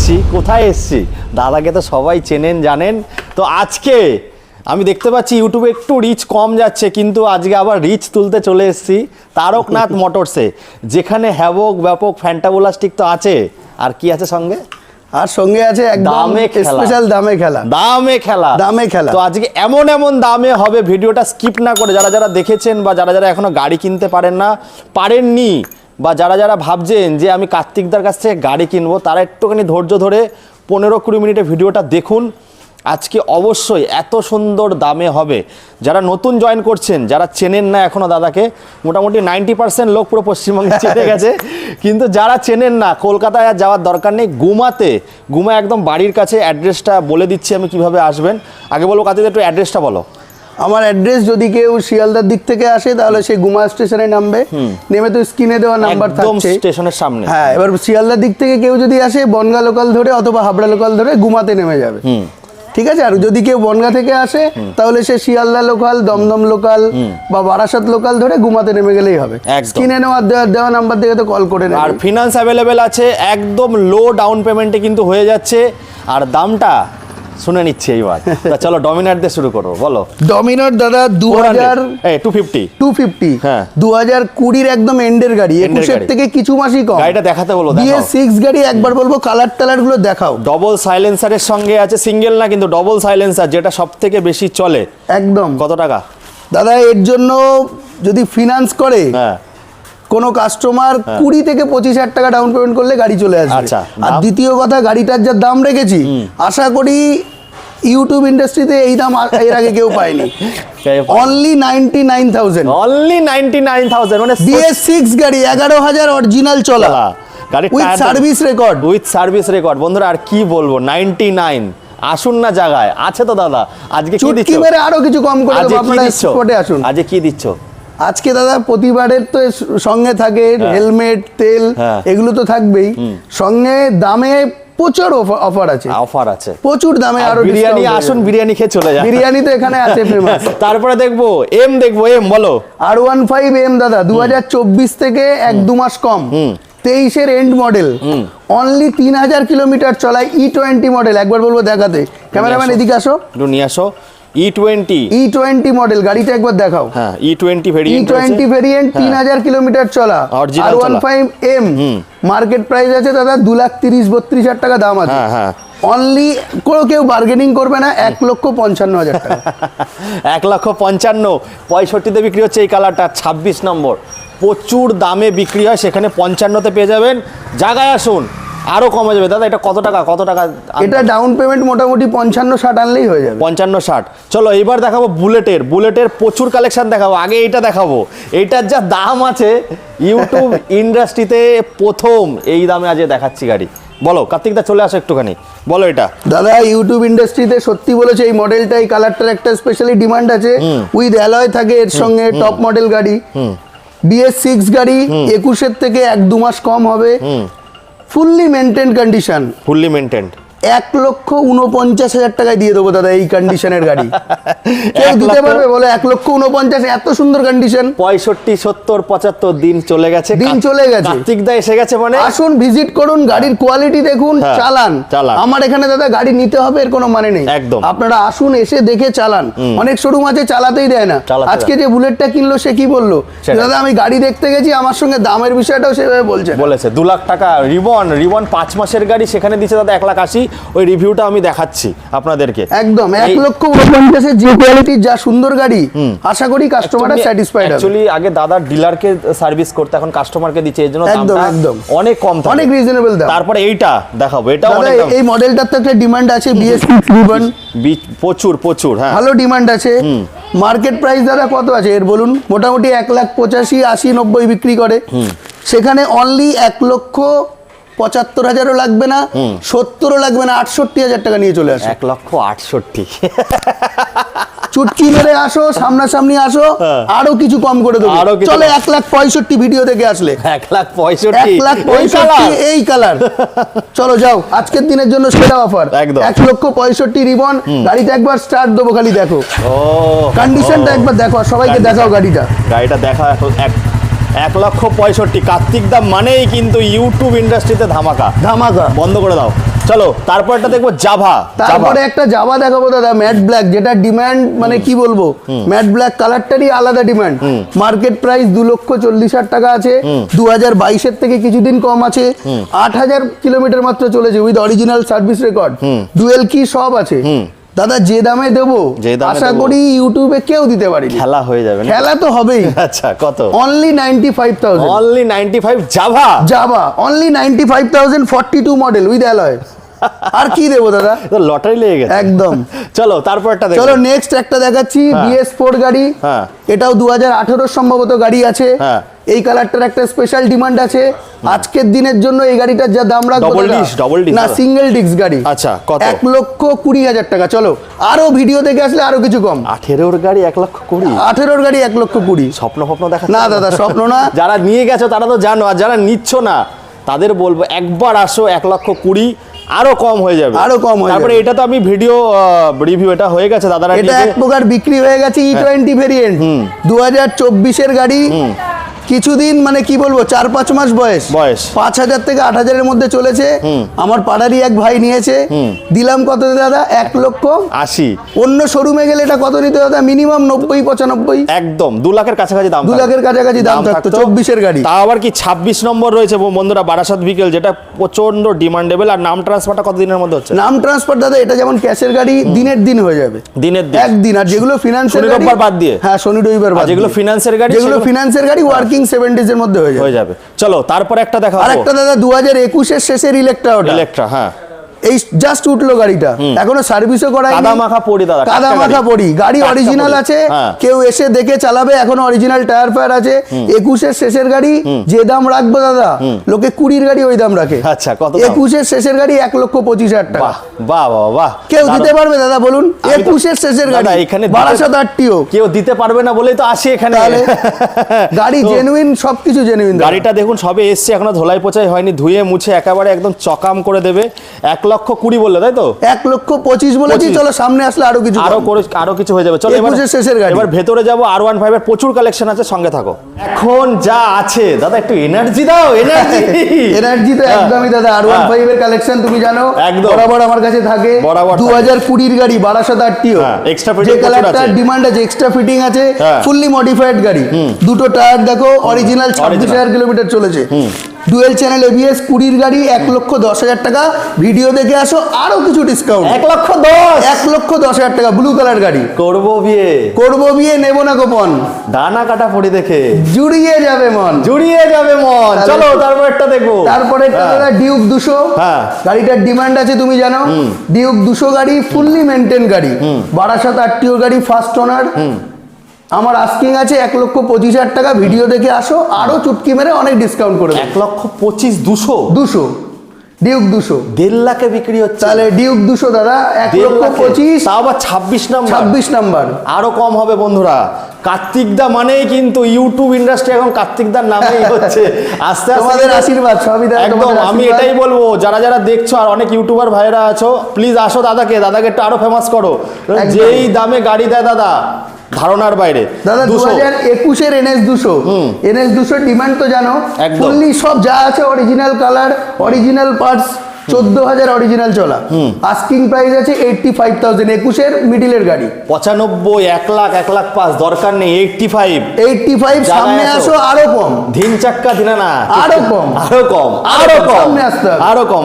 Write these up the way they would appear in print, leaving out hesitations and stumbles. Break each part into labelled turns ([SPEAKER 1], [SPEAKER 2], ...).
[SPEAKER 1] এসছি, কোথায় এসছি? দাদাকে তো সবাই চেনেন জানেন। তো আজকে আমি দেখতে পাচ্ছি ইউটিউবে একটু রিচ কম যাচ্ছে, কিন্তু আজকে আবার রিচ তুলতে চলে এসেছি তারকনাথ মোটরসে, যেখানে হ্যাভক ব্যাপক ফ্যান্টাবুলাস্টিক তো আছে, আর কি আছে সঙ্গে?
[SPEAKER 2] আর সঙ্গে আছে একদম স্পেশাল দামে খেলা।
[SPEAKER 1] তো আজকে এমন এমন দামে হবে, ভিডিওটা স্কিপ না করে যারা যারা দেখেছেন বা যারা যারা এখনো গাড়ি কিনতে পারেননি বা যারা যারা ভাবছেন যে আমি কার্তিকদার কাছ থেকে গাড়ি কিনবো, তারা একটুখানি ধৈর্য ধরে 15-20 মিনিটে ভিডিওটা দেখুন। আজকে অবশ্যই এত সুন্দর দামে হবে। যারা নতুন জয়েন করছেন, যারা চেনেন না এখনও দাদাকে, মোটামুটি 90% লোক পুরো পশ্চিমবঙ্গে চেনে গেছে, কিন্তু যারা চেনেন না, কলকাতায় আর যাওয়ার দরকার নেই, গুমা একদম বাড়ির কাছে। অ্যাড্রেসটা বলে দিচ্ছি আমি কিভাবে আসবেন। আগে বলো কার্তিক, একটু অ্যাড্রেসটা বলো।
[SPEAKER 2] আমার অ্যাড্রেস, যদি কেউ শিয়ালদার দিক থেকে আসে তাহলে সেই গুমা স্টেশনে নামবে, নেমে তো স্ক্রিনে দেওয়া নাম্বার থাকছে
[SPEAKER 1] স্টেশনের সামনে।
[SPEAKER 2] হ্যাঁ, এবার শিয়ালদার দিক থেকে কেউ যদি আসে বনগা লোকাল ধরে অথবা হাবড়া লোকাল ধরে গুমাতে নেমে যাবে, ঠিক আছে। আর যদি কেউ বনগা থেকে আসে তাহলে সে শিয়ালদা লোকাল, দমদম লোকাল বা বারাসাত লোকাল ধরে গুমাতে নেমে গেলেই হবে। স্ক্রিনে দেওয়া নাম্বার থেকে তো কল করে নেবে।
[SPEAKER 1] আর ফিনান্স অ্যাভেলেবেল আছে, একদম লো ডাউন পেমেন্টে কিন্তু হয়ে যাচ্ছে। আর দামটা শুনে নিচ্ছে এইবার। চলো ডমিনার দিয়ে শুরু করো, বলো।
[SPEAKER 2] ডমিনার দাদা
[SPEAKER 1] 250 হ্যাঁ
[SPEAKER 2] 2020 একদম এন্ডের গাড়ি, 21 থেকে কিছু মাসই কম।
[SPEAKER 1] গাড়িটা দেখাতে বলো।
[SPEAKER 2] BS6 গাড়ি, একবার বলবো কালার টালার গুলো দেখাও।
[SPEAKER 1] ডবল সাইলেন্সারের সঙ্গে আছে, সিঙ্গেল না কিন্তু ডবল সাইলেন্সার, যেটা সবথেকে বেশি চলে।
[SPEAKER 2] একদম।
[SPEAKER 1] কত টাকা
[SPEAKER 2] দাদা এর জন্য যদি ফিনান্স করে কোনো কাস্টমার 20 থেকে 25,000 টাকা ডাউন পেমেন্ট করলে গাড়ি চলে আসবে।
[SPEAKER 1] আচ্ছা,
[SPEAKER 2] আর দ্বিতীয় কথা, গাড়িটার যা দাম রেখেছি আশা করি ইউটিউব ইন্ডাস্ট্রিতে এই দাম এর আগে কেউ পায়নি। অনলি 99,000।
[SPEAKER 1] অনলি 99,000 মানে
[SPEAKER 2] BS6 গাড়ি, 11,000 অরিজিনাল চলা
[SPEAKER 1] গাড়ি,
[SPEAKER 2] উইথ সার্ভিস রেকর্ড।
[SPEAKER 1] বন্ধুরা আর কি বলবো, 99। আসুন না জায়গায় আছে তো দাদা। আজকে কি দিচ্ছ?
[SPEAKER 2] মেরে আরো কিছু কম করে দেব, আপনারা স্পটে আসুন।
[SPEAKER 1] আজকে কি দিচ্ছ?
[SPEAKER 2] আজকে দাদা প্রতিবারের তো সঙ্গে থাকে হেলমেট, তেল, এগুলো তো থাকবেই, সঙ্গে দামে প্রচুর অফার আছে প্রচুর দামে। আরো
[SPEAKER 1] বিরিয়ানি, আসুন বিরিয়ানি খেয়ে চলে যান।
[SPEAKER 2] বিরিয়ানি তো এখানে আছে ফেমাস।
[SPEAKER 1] তারপরে দেখবো এম বলো।
[SPEAKER 2] R15 দাদা 2024 থেকে 1-2 মাস কম, 23-এর এন্ড মডেল, অনলি 3,000 কিলোমিটার চলায়, E20 মডেল। একবার বলবো দেখাতে, ক্যামেরাম্যান এদিকে আসো,
[SPEAKER 1] একটু নিয়ে আসো।
[SPEAKER 2] E20 মডেল গাড়িটা একবার দেখাও।
[SPEAKER 1] হ্যাঁ, E20 ভেরিয়েন্ট
[SPEAKER 2] 3,000 কিলোমিটার চলা, R15M। মার্কেট প্রাইস আছে দাদা 2,30,32,000 টাকা দাম আছে। অনলি কেউ বার্গেনিং করবে না, 1,55,000 টাকা।
[SPEAKER 1] 1,55,000 65-তে বিক্রি হচ্ছে এই কালারটা, 26 নম্বর। প্রচুর দামে বিক্রি হয়, সেখানে 55-তে পেয়ে যাবেন। জায়গায় আসুন, আরো কমে যাবে দাদা। এটা কত টাকা?
[SPEAKER 2] এটা ডাউন পেমেন্ট মোটামুটি 55-60 আনলেই হয়ে যাবে।
[SPEAKER 1] 55-60। চলো এবার দেখাবো বুলেটের প্রচুর কালেকশন দেখাবো। আগে এইটা দেখাবো, এইটার যা দাম আছে ইউটিউব ইন্ডাস্ট্রিতে প্রথম এই দামে আজ দেখাচ্ছি গাড়ি। বলো কার্তিকদা, চলে আসো একটুখানি, বলো। এটা
[SPEAKER 2] দাদা ইউটিউব ইন্ডাস্ট্রিতে সত্যি বলেছে, এই মডেলটা, এই কালারটার একটা স্পেশালি ডিমান্ড আছে। উইথ অ্যালয় থাকে এর সঙ্গে, টপ মডেল গাড়ি, BS6 গাড়ি, 21-এর থেকে 1-2 মাস কম হবে, ফুললি মেনটেন কন্ডিশন। 1,49,000 টাকায় দিয়ে দেবো দাদা এই কন্ডিশনের গাড়ি। কেউ দিতে পারবে বলে 1,49,000? এত সুন্দর কন্ডিশন।
[SPEAKER 1] 65, 70, 75 দিন চলে গেছে। কার্তিকদা এসে গেছে মানে।
[SPEAKER 2] আসুন, ভিজিট করুন, গাড়ির কোয়ালিটি দেখুন, চালান। আমার এখানে দাদা গাড়ি নিতে হবে এর কোনো মানে নেই, একদম। আপনারা আসুন, এসে দেখে চালান। অনেক শোরুম আছে চালাতেই দেয় না। আজকে যে বুলেটটা কিনলো সে কি বললো, দাদা আমি গাড়ি দেখতে গেছি, আমার সঙ্গে দামের বিষয়টাও সেভাবে বলেছে।
[SPEAKER 1] 2 লাখ টাকা রিবন 5 মাসের গাড়ি, সেখানে দিচ্ছে দাদা 1,80,000। ওই রিভিউটা আমি দেখাচ্ছি আপনাদেরকে।
[SPEAKER 2] একদম 1,49,000 যে কোয়ালিটির, যা সুন্দর গাড়ি, আশা করি কাস্টমাররা স্যাটিসফাইড হবে।
[SPEAKER 1] অ্যাকচুয়ালি আগে দাদা ডিলারকে সার্ভিস করতে, এখন কাস্টমারকে দিচ্ছে, এজন্য
[SPEAKER 2] একদম
[SPEAKER 1] অনেক কম,
[SPEAKER 2] অনেক রিজনেবল দাম।
[SPEAKER 1] তারপরে এইটা দেখাবো, এটা
[SPEAKER 2] এই মডেলটার তো একটা ডিমান্ড আছে, BS6 রিবন,
[SPEAKER 1] প্রচুর হ্যাঁ
[SPEAKER 2] ভালো ডিমান্ড আছে। মার্কেট প্রাইস দাদা কত আছে এর বলুন? মোটামুটি 1,85,000, 80, 90 বিক্রি করে, সেখানে অনলি 1,75,000 লাগবে না, 70 লাগবে না, 68,000 টাকা নিয়ে চলে আসো।
[SPEAKER 1] 1,68,000
[SPEAKER 2] চুটকি মেরে আসো, সামনাসামনি আসো, আরো কিছু কম করে দেবো। চলে 1,65,000 ভিডিও দেখে আসলে।
[SPEAKER 1] 1,65,000
[SPEAKER 2] এই কালার। চলো যাও, আজকের দিনের জন্য সেরা অফার, 1,65,000 রিবন। গাড়িটা একবার স্টার্ট দেবো, খালি দেখো কন্ডিশনটা একবার দেখো, সবাইকে দেখাও গাড়িটা
[SPEAKER 1] দেখা। 1,65,000 কার্তিক দাম মানেই কিন্তু ইউটিউব ইন্ডাস্ট্রিতে ধামাকা।
[SPEAKER 2] বন্ধ করে দাও।
[SPEAKER 1] চলো তারপরটা দেখবো জাভা।
[SPEAKER 2] তারপরে একটা জাভা দেখাবো দাদা, ম্যাট ব্ল্যাক, যেটা ডিমান্ড মানে কি বলবো, ম্যাট ব্ল্যাক কালারটারই আলাদা ডিমান্ড। মার্কেট প্রাইস 2,40,000 টাকা আছে, 2022-এর থেকে কিছুদিন কম আছে, 8,000 কিলোমিটার মাত্র চলেছে, with original service record, dual কি সব আছে দাদা। যে দামে দেবো আশা করি ইউটিউবে কেউ দিতে পারি,
[SPEAKER 1] খেলা হয়ে যাবে,
[SPEAKER 2] খেলা তো হবেই।
[SPEAKER 1] আচ্ছা কত?
[SPEAKER 2] Only 95,000,
[SPEAKER 1] only 95 Jawa,
[SPEAKER 2] Jawa only 95,000, 42 model with alloy. আর কি দেবো দাদা,
[SPEAKER 1] তো লটারি লেগে গেছে
[SPEAKER 2] একদম।
[SPEAKER 1] চলো তারপরটা দেখো।
[SPEAKER 2] চলো নেক্সট একটা দেখাচ্ছি, BS4 গাড়ি, এটাও 2018 সম্ভবত গাড়ি আছে। এই কালারটার একটা স্পেশাল ডিমান্ড আছে আজকের দিনের জন্য। এই গাড়িটার যা দাম রাখবো না, সিঙ্গেল ডিস্ক গাড়ি।
[SPEAKER 1] আচ্ছা কত?
[SPEAKER 2] 1,20,000 টাকা। চলো আরো ভিডিও দেখে আসলে আরো কিছু কম।
[SPEAKER 1] 18 গাড়ি 1,20,000,
[SPEAKER 2] 18 গাড়ি 1,20,000।
[SPEAKER 1] স্বপ্ন দেখা
[SPEAKER 2] না দাদা, স্বপ্ন না।
[SPEAKER 1] যারা নিয়ে গেছো তারা তো জানো, আর যারা নিচ্ছ না তাদের বলবো একবার আসো, 1,20,000 আরো কম হয়ে যাবে,
[SPEAKER 2] আরো কম হয়ে
[SPEAKER 1] তারপরে
[SPEAKER 2] যাবে।
[SPEAKER 1] এটা তো আমি ভিডিও রিভিউ এটা হয়ে গেছে দাদারা,
[SPEAKER 2] এটা এক প্রকার বিক্রি হয়ে গেছে। E20 ভেরিয়েন্ট 2024-এর গাড়ি, কিছুদিন মানে কি বলবো 4-5 মাস বয়স, 5,000 থেকে 8,000-এর মধ্যে চলেছে। আমার পাড়ারই এক ভাই নিয়েছে, দিলাম কত দাদা? 1,80,000। অন্য শোরুমে গেলে এটা কত নিতে দাদা? মিনিমাম 90-95,
[SPEAKER 1] একদম 2 লাখের কাছাকাছি দাম,
[SPEAKER 2] 2 লাখের কাছাকাছি দাম থাকতো 24-এর গাড়ি।
[SPEAKER 1] তাও আবার কি 26 নম্বর রয়েছে বন্ধুরা, বারাসাত ভিকেল, যেটা প্রচন্ড ডিমান্ডেবল। আর নাম ট্রান্সফারটা কত দিনের মধ্যে হচ্ছে?
[SPEAKER 2] নাম ট্রান্সফার দাদা এটা যেমন ক্যাশের গাড়ি দিনের দিন হয়ে যাবে,
[SPEAKER 1] দিনের দিন
[SPEAKER 2] একদিন। আর যেগুলো ফিনান্সের গাড়ি
[SPEAKER 1] বাদ দিয়ে,
[SPEAKER 2] হ্যাঁ শনি রবিবার বাদ,
[SPEAKER 1] যেগুলো ফিনান্সের গাড়ি,
[SPEAKER 2] যেগুলো ফিনান্সের গাড়ি ওয়ার্কিং 7 days এর মধ্যে হয়ে যাবে।
[SPEAKER 1] চলো তারপর একটা দেখাবো,
[SPEAKER 2] আরেকটা দাদা 2021-এর শেষের ইলেকট্রা,
[SPEAKER 1] ইলেকট্রা। হ্যাঁ
[SPEAKER 2] এই জাস্ট উঠলো গাড়িটা, এখনো সার্ভিসও করায়নি,
[SPEAKER 1] কাদা মাখা পড়ি দাদা,
[SPEAKER 2] কাদা মাখা পড়ি। গাড়ি অরিজিনাল আছে, কেউ এসে দেখে চালাবে, এখনো অরিজিনাল টায়ার ফায়ার আছে। 21-এর শেষের গাড়ি, যে দাম রাখবো দাদা, লোকে 20-র গাড়ি ওই দাম রাখে।
[SPEAKER 1] আচ্ছা কত?
[SPEAKER 2] 21-এর শেষের গাড়ি 1,25,000 টাকা।
[SPEAKER 1] বাহ বাহ বাহ,
[SPEAKER 2] কেউ দিতে পারবে দাদা বলুন? 21-এর শেষের গাড়ি,
[SPEAKER 1] এখানে
[SPEAKER 2] বারাসাত আরটিও
[SPEAKER 1] কেউ দিতে পারবে না বলেই তো আসি এখানে।
[SPEAKER 2] গাড়ি জেনুইন, সবকিছু জেনুইন।
[SPEAKER 1] গাড়িটা দেখুন সবে এসছে, এখনো ধোলাই পোছাই হয়নি, ধুয়ে মুছে একেবারে একদম চকাম করে দেবে। 1,20,000 বললে তাই তো?
[SPEAKER 2] 1,25,000 বলেছি। চলো সামনে আসলে আরো কিছু
[SPEAKER 1] হয়ে যাবে। চলো
[SPEAKER 2] শেষের গাড়ি,
[SPEAKER 1] এবার ভেতরে যাবো। R15 এর প্রচুর কালেকশন আছে, সঙ্গে থাকো। এখন যা আছে দাদা, একটু এনার্জি দাও।
[SPEAKER 2] এনার্জি তো একদমই দাদা। R15 এর কালেকশন তুমি জানো বরাবর আমার কাছে থাকে। 2020-র গাড়ি, বারাসাত আরটিও,
[SPEAKER 1] এক্সট্রা
[SPEAKER 2] যে কালারটার ডিমান্ড আছে, এক্সট্রা ফিটিং আছে, ফুললি মডিফাইড গাড়ি। দুটো টায়ার দেখো অরিজিনাল, 26,000 কিলোমিটার চলেছে। ডুয়েল চ্যানেল ABS, 20-র গাড়ি, 1,10,000 টাকা। ভিডিও দেখে আসো, আরো কিছু ডিসকাউন্ট। 1,10,000 টাকা, ব্লু কালার গাড়ি। করবো বিয়ে, নেবো না গোপন,
[SPEAKER 1] ডানা কাটা পড়ি দেখে
[SPEAKER 2] জুড়িয়ে যাবে মন।
[SPEAKER 1] চলো তারপর একটা দেখবো।
[SPEAKER 2] তারপরে একটা দাদা ডিউক 200, গাড়িটার ডিমান্ড আছে তুমি জানো। ডিউক 200 গাড়ি, ফুললি মেনটেন গাড়ি, বারাসাত আরটিও গাড়ি, ফার্স্ট ওনার। আমার আস্কিং আছে 1,25,000 টাকা। ভিডিও দেখে আসো, আরো চুটকি মেরে অনেক ডিসকাউন্ট করে।
[SPEAKER 1] 1,25,200
[SPEAKER 2] ডিউক 200
[SPEAKER 1] 1.5 লাখে বিক্রি হচ্ছে।
[SPEAKER 2] তাহলে ডিউক 200 দাদা 1,25,000,
[SPEAKER 1] তাও আবার 26
[SPEAKER 2] নাম্বার।
[SPEAKER 1] আরো কম হবে বন্ধুরা। কার্তিক দা মানেই কিন্তু ইউটিউব ইন্ডাস্ট্রি এখন কার্তিক দার নামেই হচ্ছে। আস্তে আস্তে
[SPEAKER 2] তোমাদের আশীর্বাদ সবই দাদা,
[SPEAKER 1] একদম। আমি এটাই বলবো, যারা যারা দেখছো আর অনেক ইউটিউবার ভাইরা আছো, প্লিজ আসো দাদাকে একটু আরো ফেমাস করো। যেই দামে গাড়ি দেয় দাদা, ধারণার বাইরে।
[SPEAKER 2] দাদা 2021-এর NS 200 ডিমান্ড তো জানো, ফুললি সব যা আছে original colour, original parts, 14,000 original চলা। আস্কিং প্রাইস আছে 85,000। 21-এর মিডিলের গাড়ি
[SPEAKER 1] 95, 1 লাখ 1,05,000 দরকার নেই।
[SPEAKER 2] 85 সামনে আসো, আরো কম।
[SPEAKER 1] ধিন চাক্কা দিনা না,
[SPEAKER 2] আরো কম সামনে আসতে হবে,
[SPEAKER 1] আরো কম।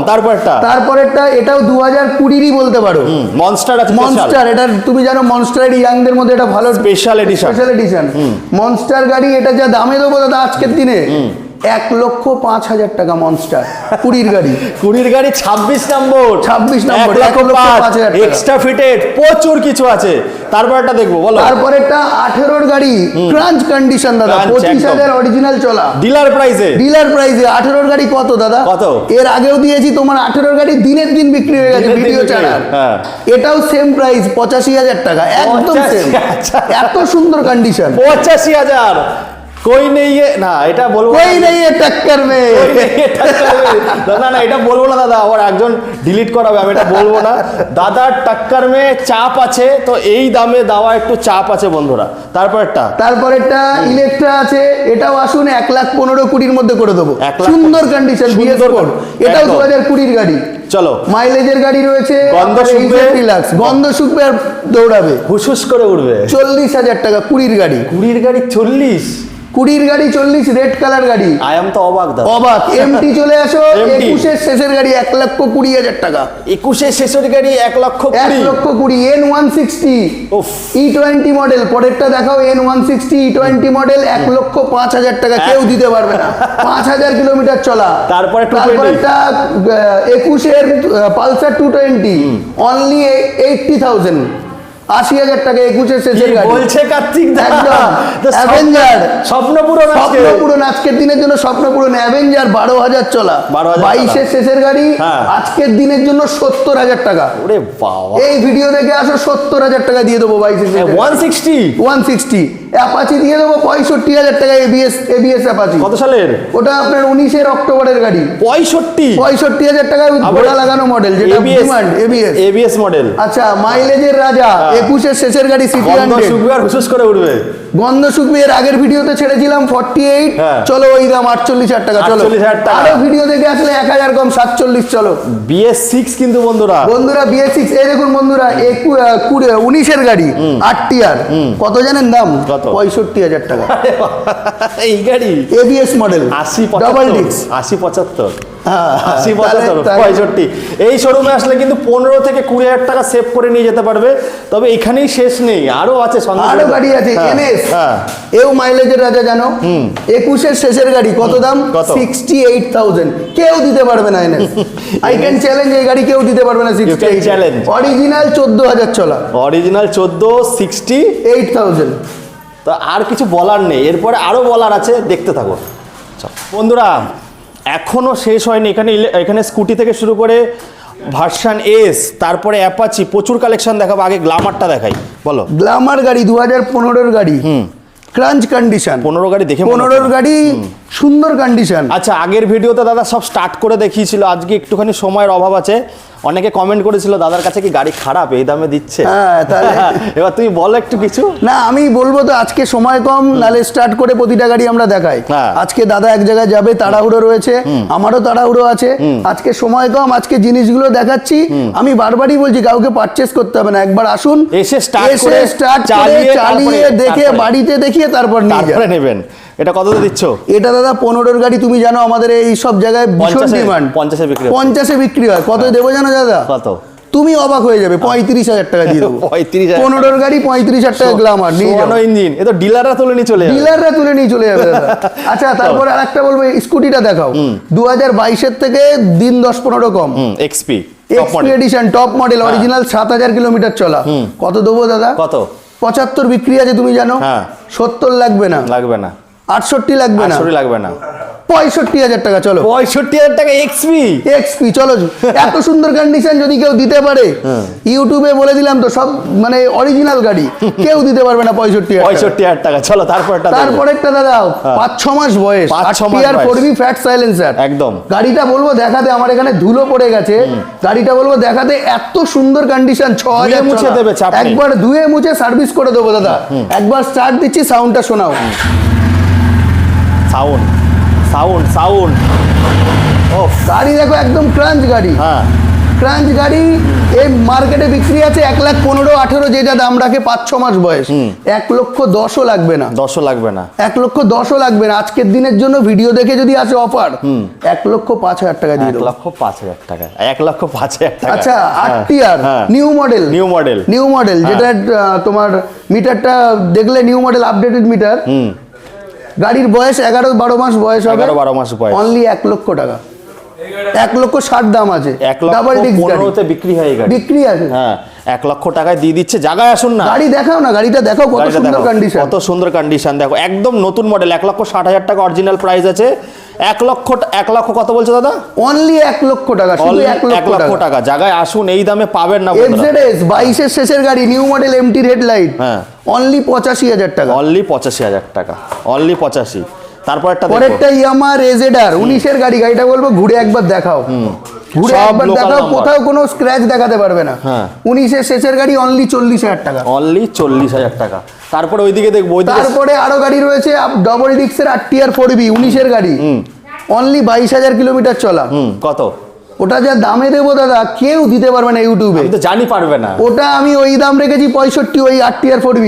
[SPEAKER 2] তারপরেরটা এটাও 2020-ই বলতে পারো।
[SPEAKER 1] মনস্টার আছে,
[SPEAKER 2] মনস্টার। এটা তুমি জানো মনস্টারের ইয়াংদের মধ্যে এটা ভালো
[SPEAKER 1] স্পেশাল এডিশন।
[SPEAKER 2] মনস্টার গাড়ি, এটা যা দামে দেবো দাদা আজকের দিনে, 1,05,000 টাকা। মনস্টার 20-র গাড়ি,
[SPEAKER 1] 26 নম্বর,
[SPEAKER 2] 1,05,000
[SPEAKER 1] এক্সট্রা ফিটেড, প্রচুর কিছু আছে। তারপরটা দেখবো, বলো।
[SPEAKER 2] তারপরেরটা 18-র গাড়ি, ক্রাঞ্চ কন্ডিশন দাদা, 25,000 অরিজিনাল চলা, ডিলার প্রাইসে। 18-র গাড়ি কত দাদা? এর আগেও দিয়েছি তোমার 18-র গাড়ি, দিনের দিন বিক্রি হয়ে গেছে ভিডিও ছাড়া। এটাও সেম প্রাইস, 85,000 টাকা, একদম সেম। এত সুন্দর কন্ডিশন,
[SPEAKER 1] 85,000। কই নেই না, এটা বলবো
[SPEAKER 2] কই নেই টক্কর মে।
[SPEAKER 1] না না, এটা বলবো না দাদা, আবার একজন ডিলিট করাবে, আমি এটা বলবো না। দাদার টক্কর মে চাপ আছে, তো এই দামে দেওয়া একটু চাপ আছে বন্ধুরা।
[SPEAKER 2] তারপরেরটা ইলেকট্রা আছে, এটাও আসুন 1,15,20,000 মধ্যে করে দেবো, সুন্দর কন্ডিশন, এটাও 2020 গাড়ি।
[SPEAKER 1] চলো,
[SPEAKER 2] মাইলেজের গাড়ি রয়েছে,
[SPEAKER 1] গন্ধ শুকবে,
[SPEAKER 2] গন্ধ শুকবে আর দৌড়াবে,
[SPEAKER 1] হুসহুস করে উঠবে।
[SPEAKER 2] 40,000 টাকা 20 গাড়ি।
[SPEAKER 1] 20 গাড়ি 40?
[SPEAKER 2] 20 গাড়ি 40, রেড কালার গাড়ি।
[SPEAKER 1] আই এম তো অবাক দাদা,
[SPEAKER 2] অবাক। এমটি চলে আসো, 21 শেষের গাড়ি 1,20,000 টাকা।
[SPEAKER 1] 21 শেষের গাড়ি 1,20,000,
[SPEAKER 2] 1,20,000 N160
[SPEAKER 1] উফ,
[SPEAKER 2] E20 মডেল। পরেরটা দেখাও, N160 E20 মডেল, 1,05,000 টাকা, কেউ দিতে পারবে না। 5,000 কিলোমিটার চলা।
[SPEAKER 1] তারপরেরটা
[SPEAKER 2] 21 পালসার 220, অনলি 80,000, 80,000 টাকা 21 শেষের গাড়ি।
[SPEAKER 1] বলছে কার্তিক দা,
[SPEAKER 2] অ্যাভেঞ্জার
[SPEAKER 1] স্বপ্নপূরণ,
[SPEAKER 2] স্বপ্নপূরণ আজকের দিনের জন্য, স্বপ্নপূরণ অ্যাভেঞ্জার 12,000 চলা, 22 শেষের গাড়ি, আজকের দিনের জন্য 70,000 টাকা।
[SPEAKER 1] ওরে বাবা,
[SPEAKER 2] এই ভিডিও দেখে আসো, 70,000 টাকা দিয়ে দেবো। 22 160 অ্যাপাচি দিয়ে দেবো 65,000 টাকা। এবিএস অ্যাপাচি কত সালের? ওটা আপনার 19 অক্টোবরের গাড়ি। 65,000 টাকায় ঘোড়া লাগানো মডেল, যেটা ডিমান্ড
[SPEAKER 1] এবিএস মডেল।
[SPEAKER 2] আচ্ছা, মাইলেজের রাজা 21 শেষের গাড়ি, সিটি 100,
[SPEAKER 1] শুকবে আর হুসুস করে উঠবে।
[SPEAKER 2] গন্ধ শুকবে, এর আগের ভিডিওতে ছেড়েছিলাম 48, চলো ওই দাম 48,000 টাকা। চলো, আরো ভিডিও দেখে আসলে 1,000 কম 47। চলো,
[SPEAKER 1] BS6 কিন্তু বন্ধুরা
[SPEAKER 2] BS6, এই দেখুন বন্ধুরা, 19 এর গাড়ি 8 টিয়ার, কত জানেন দাম? 65,000 টাকা।
[SPEAKER 1] এই গাড়ি
[SPEAKER 2] এবিএস মডেল,
[SPEAKER 1] 80
[SPEAKER 2] ডাবল ডিস্ক,
[SPEAKER 1] 80 75,
[SPEAKER 2] 80
[SPEAKER 1] 65 এই শোরুমে আসলে কিন্তু 15 থেকে 20,000 টাকা সেভ করে নিয়ে যেতে পারবে। তবে এখানেই শেষ নেই, আরো আছে,
[SPEAKER 2] আরো গাড়ি আছে। এনএস, এও মাইলেজের রাজা জানো, 21 এর শেষের গাড়ি, কত দাম? 68,000, কেউ দিতে পারবে না। এনএস আই ক্যান চ্যালেঞ্জ, এই গাড়ি কেউ দিতে পারবে না। 68
[SPEAKER 1] চ্যালেঞ্জ,
[SPEAKER 2] অরিজিনাল 14,000 চলা,
[SPEAKER 1] অরিজিনাল 14,
[SPEAKER 2] 68,000।
[SPEAKER 1] তো আর কিছু বলার নেই, এরপরে আরো বলার আছে, দেখতে থাকো বন্ধুরা। এখনো শেষ হয়নি, এখানে স্কুটি থেকে শুরু করে ভার্সন এস, তারপরে অ্যাপাচি, প্রচুর কালেকশন দেখাবো। আগে গ্ল্যামারটা দেখাই, বলো।
[SPEAKER 2] গ্ল্যামার গাড়ি 2015 গাড়ি, ক্রাঞ্চ কন্ডিশন।
[SPEAKER 1] 15 গাড়ি দেখে
[SPEAKER 2] 15 গাড়ি সুন্দর কন্ডিশন।
[SPEAKER 1] আচ্ছা, আগের ভিডিওতে দাদা সব স্টার্ট করে দেখিয়েছিল, আজকে একটুখানি সময়ের অভাব আছে। অনেকে কমেন্ট করেছিল দাদার কাছে কি গাড়ি খারাপ, এই দামে দিচ্ছে।
[SPEAKER 2] হ্যাঁ, তাহলে
[SPEAKER 1] এবার তুই বল একটু কিছু।
[SPEAKER 2] না, আমি বলবো তো, আজকে সময় কম, নালে স্টার্ট করে প্রতিটা গাড়ি আমরা দেখাই। আজকে দাদা এক জায়গায় যাবে, তাড়াহুড়ো রয়েছে, আমারও তাড়াহুড়ো আছে, আজকে সময় কম, আজকে জিনিসগুলো দেখাচ্ছি। আমি বারবারই বলছি, কাউকে পারচেস করতে হবে না, একবার আসুন,
[SPEAKER 1] এসে স্টার্ট করে
[SPEAKER 2] চালিয়ে দেখে, বাড়িতে দেখিয়ে তারপর নেবেন।
[SPEAKER 1] এটা কততে দিচ্ছ?
[SPEAKER 2] এটা দাদা 15 গাড়ি, তুমি জানো আমাদের এই সব জায়গায় ভীষণ ডিমান্ড। 50-এ বিক্রি হয়। কত দেবো জানো দাদা? কত? তুমি অবাক হয়ে যাবে, 35,000 টাকা দিয়ে দেবো। 15 গাড়ি 35,000 টাকা গ্ল্যামার নিয়ে যাও।
[SPEAKER 1] ইঞ্জিন, এ তো ডিলাররা তুলে নিয়ে চলে যাবে দাদা। আচ্ছা, তারপর আরেকটা বলবো, স্কুটিটা দেখাও। 2022 থেকে দিন 10-15 কম, XP edition, top model, original, 7,000 kilometre চলা। কত দেবো দাদা? কত? 75 বিক্রি আছে, তুমি জানো। 70 লাগবে না, 68 লাগবে না, 65,000 টাকা। চলো, 65,000 টাকা এক্সপি।
[SPEAKER 2] চলো, এত সুন্দর কন্ডিশন যদি কেউ দিতে পারে, ইউটিউবে বলে দিলাম তো, সব মানে অরিজিনাল গাড়ি, কেউ দিতে পারবে না 65,000 টাকা। চলো, তারপরেরটা দাদা 5-6 মাস বয়স, 8 টিয়ার 4V ফ্যাট সাইলেন্সার। একদম, গাড়িটা বলবো দেখাতে, আমার এখানে ধুলো পড়ে গেছে, গাড়িটা বলবো দেখাতে, এত সুন্দর কন্ডিশন, 6,000 মুছে দেবে, একবার ধুয়ে মুছে সার্ভিস করে দেবো দাদা। একবার স্টার্ট দিচ্ছি, সাউন্ডটা শোনাও। সাউন্ড ও গাড়ি দেখো, একদম ক্রাঞ্চ গাড়ি। ক্রাঞ্চ গাড়ি, এই মার্কেটে বিক্রি আছে 1,15,18, যেটা দাম রাখে, 5-6 মাস বয়স। 1,10,000 লাগবে না, 1,10,000 লাগবে না। আজকের দিনের জন্য ভিডিও দেখে যদি আসে অফার, 1,05,000 টাকা দিয়ে দেবো।
[SPEAKER 1] 1,05,000 টাকা, 1,05,000 টাকা।
[SPEAKER 2] আচ্ছা, 8 টিয়ার নিউ মডেল, যেটা তোমার মিটারটা দেখলে নিউ মডেল, আপডেটেড মিটার। গাড়ির বয়স 11-12 মাস বয়স হবে,
[SPEAKER 1] 11-12 মাস বয়স,
[SPEAKER 2] অনলি 1,00,000 টাকা। 1,60,000 দাম আছে।
[SPEAKER 1] 1,15,000 বিক্রি হয় এই গাড়ি।
[SPEAKER 2] বিক্রি আছে,
[SPEAKER 1] হ্যাঁ 1 লক্ষ টাকায় দিয়ে দিচ্ছে। জায়গায় আসুন না,
[SPEAKER 2] গাড়ি দেখাও না, গাড়িটা দেখাও কত সুন্দর কন্ডিশন,
[SPEAKER 1] কত সুন্দর কন্ডিশন দেখো, একদম নতুন মডেল। 1,60,000 টাকা অরিজিনাল প্রাইস আছে। 1 লক্ষ কত বলছো দাদা?
[SPEAKER 2] অনলি 1 লক্ষ টাকা, শুধু 1 লক্ষ টাকা।
[SPEAKER 1] জায়গায় আসুন, এই দামে পাবেন না বন্ধুরা।
[SPEAKER 2] এফজেডএস 22 এর শেষের গাড়ি, নিউ মডেল এমটি হেডলাইট,
[SPEAKER 1] হ্যাঁ
[SPEAKER 2] অনলি 85,000 টাকা।
[SPEAKER 1] অনলি 85,000 টাকা, অনলি 85। তারপর একটা
[SPEAKER 2] পরেরটা ইয়ামাহা রেজেডার 19 এর গাড়ি, গাড়িটা বলবো ঘুরে একবার দেখাও, ঘুরে একবার দেখাও, কোথাও কোনো স্ক্র্যাচ দেখাতে পারবে না। 19 এর শেষের গাড়ি, অনলি 40,000 টাকা,
[SPEAKER 1] অনলি 40,000 টাকা। তারপরে ওইদিকে দেখবো,
[SPEAKER 2] তারপরে আরো গাড়ি রয়েছে ডবল ডিক্সের আরটিআর 4B 19 এর গাড়ি, অনলি 22,000 কিলোমিটার চলা।
[SPEAKER 1] কত?
[SPEAKER 2] ওটা যা দামে দেবো দাদা কেউ দিতে পারবে না ইউটিউবে,
[SPEAKER 1] আমি তো জানি পারবে না।
[SPEAKER 2] ওটা আমি ওই দাম রেখেছি 65, ওই আরটিআর 4B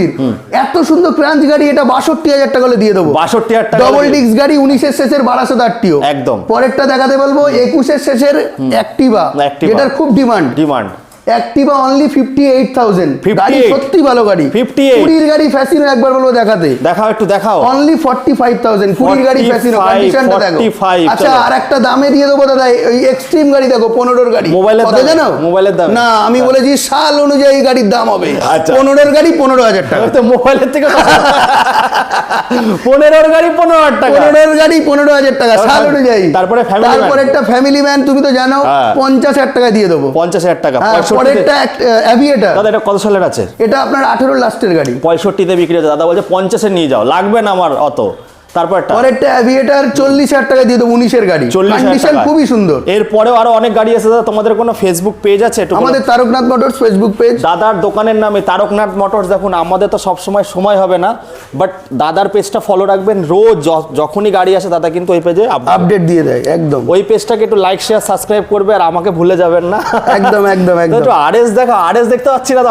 [SPEAKER 2] এত সুন্দর ক্রাঞ্চ গাড়ি, এটা 62,000 টাকা করে দিয়ে দেবো।
[SPEAKER 1] 62,000 টাকা
[SPEAKER 2] ডবল ডিক্স গাড়ি, 19 এর শেষের 1200 আরটিও
[SPEAKER 1] একদম।
[SPEAKER 2] পরেরটা দেখাতে বলবো 21 এর শেষের অ্যাক্টিভা, যেটার খুব ডিমান্ড। অ্যাক্টিভা অনলি 58,000, গাড়ি সত্যি ভালো গাড়ি। 20 গাড়ি ফ্যাসিনো একবার বলবো দেখাতে,
[SPEAKER 1] দেখাও একটু দেখাও।
[SPEAKER 2] অনলি 45,000, 20 গাড়ি ফ্যাসিনো, কন্ডিশনটা দেখো।
[SPEAKER 1] 45,
[SPEAKER 2] আচ্ছা আর একটা দামে দিয়ে দেবো দাদা, ওই এক্সট্রিম গাড়ি দেখো 15 গাড়ি,
[SPEAKER 1] মোবাইলের
[SPEAKER 2] কত জানো?
[SPEAKER 1] মোবাইলের দাম
[SPEAKER 2] না, আমি বলেছি সাল অনুযায়ী গাড়ির দাম হবে। 15 গাড়ি 15,000 টাকা,
[SPEAKER 1] তো মোবাইলের থেকে 15 গাড়ি 15,000 টাকা,
[SPEAKER 2] 15 গাড়ি 15,000 টাকা সাল অনুযায়ী।
[SPEAKER 1] তারপরে
[SPEAKER 2] একটা ফ্যামিলি ম্যান, তুমি তো জানো 50,000 টাকা দিয়ে দেবো।
[SPEAKER 1] 50,000 টাকা।
[SPEAKER 2] পরেরটা অ্যাভিয়েটার,
[SPEAKER 1] দাদা এটা কত সালের আছে?
[SPEAKER 2] এটা আপনার 18 লাস্টের গাড়ি,
[SPEAKER 1] 65 বিক্রি হচ্ছে। দাদা বলছে 50 নিয়ে যাও, লাগবে না আমার অত। তারপরটা
[SPEAKER 2] পরেরটা অ্যাভিয়েটার 40,000 টাকা দিয়ে দেবো, 19 এর গাড়ি, কন্ডিশন খুবই সুন্দর।
[SPEAKER 1] এরপরেও আরো অনেক গাড়ি আছে দাদা। তোমাদের কোনো ফেসবুক পেজ আছে?
[SPEAKER 2] আমাদের তারকনাথ মোটরস ফেসবুক পেজ,
[SPEAKER 1] দাদার দোকানের নামে তারকনাথ মোটরস। দেখুন আমাদের তো সব সময় হবে না, বাট দাদার পেজটা ফলো রাখবেন। রোজ যখনই গাড়ি আসে দাদা কিন্তু ওই পেজে আপডেট
[SPEAKER 2] দিয়ে দেয় একদম।
[SPEAKER 1] ওই পেজটাকে একটু লাইক শেয়ার সাবস্ক্রাইব করবে, আর আমাকে ভুলে যাবেন না।
[SPEAKER 2] একদম একদম একদম।
[SPEAKER 1] একটু আরএস দেখো, আরএস দেখতে পাচ্ছি না।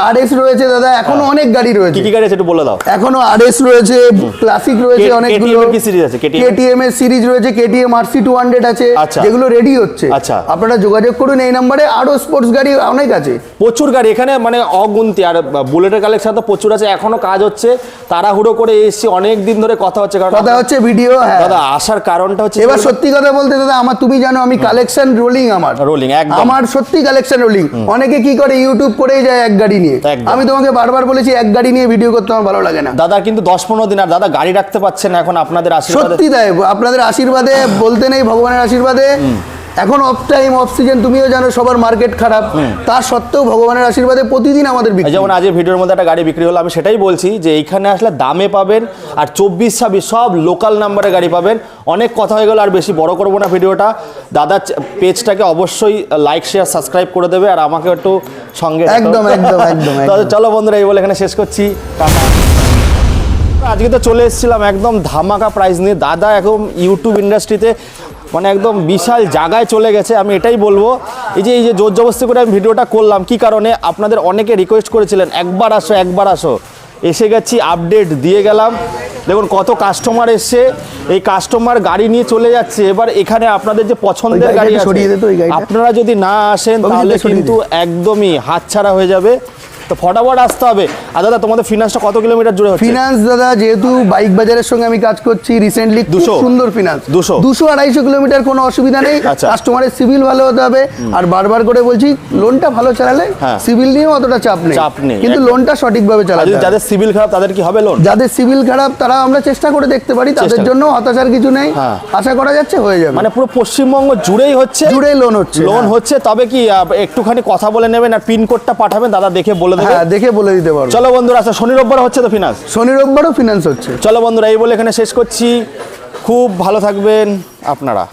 [SPEAKER 2] আরএস রয়েছে দাদা, এখনো অনেক গাড়ি রয়েছে।
[SPEAKER 1] কি গাড়ি আছে একটু বলে দাও।
[SPEAKER 2] এখনো আরএস রয়েছে, ক্লাসিক রয়েছে অনেকগুলো।
[SPEAKER 1] কি সিরিজ আছে?
[SPEAKER 2] কেটিএম এর সিরিজ রয়েছে, কেটিএম আরসি 200 আছে, যেগুলো রেডি হচ্ছে। আপনারা যোগাযোগ করুন এই নম্বরে। আরো স্পোর্টস গাড়ি অনেক আছে,
[SPEAKER 1] প্রচুর গাড়ি এখানে, মানে অগুন্তি। আর বুলেটের কালেকশন তো প্রচুর আছে, এখনো কাজ হচ্ছে। তাড়াহুড়ো করে এসেছি, অনেক দিন ধরে কথা হচ্ছে,
[SPEAKER 2] ভিডিও।
[SPEAKER 1] দাদা আসার কারণটা হচ্ছে,
[SPEAKER 2] এবার সত্যি কথা বলতে দাদা, আমার তুমি জানো আমি কালেকশন রোলিং,
[SPEAKER 1] রোলিং একদম,
[SPEAKER 2] আমার সত্যি কালেকশন রোলিং। অনেকে কি করে ইউটিউব করেই যায় এক গাড়ি নিয়ে। আমি তোমাকে বারবার বলেছি এক গাড়ি নিয়ে ভিডিও করতে আমার ভালো লাগে না।
[SPEAKER 1] দাদা কিন্তু 10-15 দিন আর দাদা গাড়ি রাখতে পারছেন এখন, আপনাদের আশীর্বাদে।
[SPEAKER 2] সত্যি তাই, আপনাদের আশীর্বাদে বলতে নেই, ভগবানের আশীর্বাদে। এখন অফ টাইম, অফ সিজন, তুমিও জানো সবার মার্কেট খারাপ, তার সত্ত্বেও ভগবানের আশীর্বাদে প্রতিদিন আমাদের বিক্রি।
[SPEAKER 1] যেমন আজকের ভিডিওর মধ্যে একটা গাড়ি বিক্রি হলো, আমি সেটাই বলছি যে এইখানে আসলে দামে পাবেন, আর 24-26 সব লোকাল নাম্বারে গাড়ি পাবেন। অনেক কথা হয়ে গেল, আর বেশি বড় করবো না ভিডিওটা। দাদা পেজটাকে অবশ্যই লাইক শেয়ার সাবস্ক্রাইব করে দেবে, আর আমাকে একটু সঙ্গে
[SPEAKER 2] একদম একদম একদম।
[SPEAKER 1] চলো বন্ধুরা, এই বলে এখানে শেষ করছি। আজকে তো চলে এসেছিলাম একদম ধামাকা প্রাইস নিয়ে। দাদা এখন ইউটিউব ইন্ডাস্ট্রিতে মানে একদম বিশাল জায়গায় চলে গেছে। আমি এটাই বলবো, এই যে জোর জবরদস্তি করে আমি ভিডিওটা করলাম, কি কারণে? আপনাদের অনেকে রিকোয়েস্ট করেছিলেন একবার আসো একবার আসো। এসে গেছি, আপডেট দিয়ে গেলাম। দেখুন কত কাস্টমার এসছে, এই কাস্টমার গাড়ি নিয়ে চলে যাচ্ছে। এবার এখানে আপনাদের যে পছন্দের গাড়ি আছে, আপনারা যদি না আসেন তাহলে কিন্তু একদমই হাতছাড়া হয়ে যাবে। তো ফটাফট আসতে হবে। আর দাদা তোমাদের ফিনান্সটা কত কিলোমিটার জুড়ে হচ্ছে?
[SPEAKER 2] ফিনান্স দাদা, যেহেতু বাইক বাজারের সঙ্গে আমি কাজ করছি রিসেন্টলি, 200 সুন্দর ফিনান্স, 200-250 কিলোমিটার, কোনো অসুবিধা নেই। কাস্টমারের সিভিল ভালো হতে হবে। আর বারবার করে বলছি, লোনটা ভালো চালালে সিভিল নিয়েও অতটা চাপ নেই, কিন্তু লোনটা সঠিকভাবে চালাতে হবে।
[SPEAKER 1] যাদের সিভিল খারাপ তাদের কি হবে লোন?
[SPEAKER 2] যাদের সিভিল খারাপ তারা আমরা চেষ্টা করে দেখতে পারি, তাদের জন্য হতাশার কিছু নেই, আশা করা যাচ্ছে হয়ে যাবে।
[SPEAKER 1] মানে পুরো পশ্চিমবঙ্গ জুড়েই লোন হচ্ছে। তবে কি একটুখানি কথা বলে নেবেন, আর পিন কোডটা পাঠাবেন, দাদা দেখে বলে দেবে।
[SPEAKER 2] দেখে বলে দিতে পারবো।
[SPEAKER 1] চলো বন্ধুরা, শনি রোববার হচ্ছে তো ফিনান্স? শনি রোববারও ফিনান্স হচ্ছে। চলো বন্ধুরা, এই বলে এখানে শেষ করছি। খুব ভালো থাকবেন আপনারা।